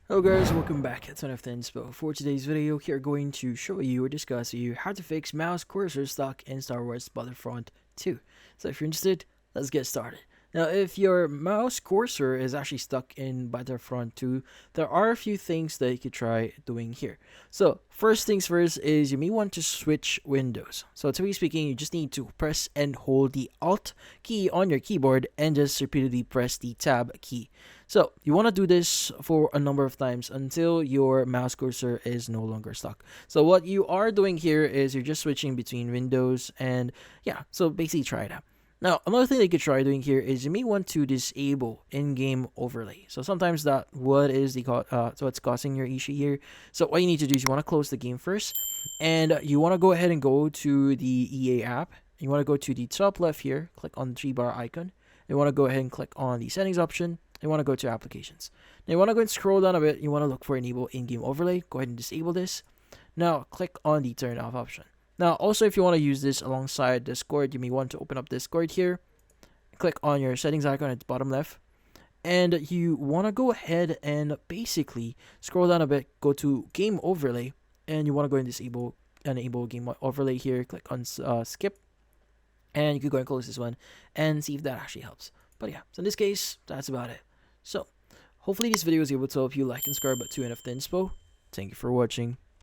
Hello guys, welcome back. It's of Inspo. For today's video, we are going to show you or discuss you how to fix mouse cursor stuck in Star Wars Battlefront 2. So if you're interested, let's get started. Now, if your mouse cursor is actually stuck in Battlefront 2, there are a few things that you could try doing here. So first things first is you may want to switch windows. So to be speaking, you just need to press and hold the Alt key on your keyboard and just repeatedly press the Tab key. So you want to do this for a number of times until your mouse cursor is no longer stuck. So what you are doing here is you're just switching between windows, and yeah, so basically try it out. Now, another thing that you could try doing here is you may want to disable in-game overlay. So sometimes that what's causing your issue here. So what you need to do is you want to close the game first, and you want to go ahead and go to the EA app. You want to go to the top left here, click on the 3-bar icon. You want to go ahead and click on the settings option. You want to go to applications. Now you want to go and scroll down a bit. You want to look for enable in-game overlay. Go ahead and disable this. Now click on the turn off option. Now also, if you want to use this alongside Discord, you may want to open up Discord here. Click on your settings icon at the bottom left. And you want to go ahead and basically scroll down a bit, go to game overlay, and you want to go and enable game overlay here. Click on skip. And you could go and close this one and see if that actually helps. But yeah, so in this case, that's about it. So, hopefully this video was able to help you. Like and subscribe to NF Inspo. Thank you for watching.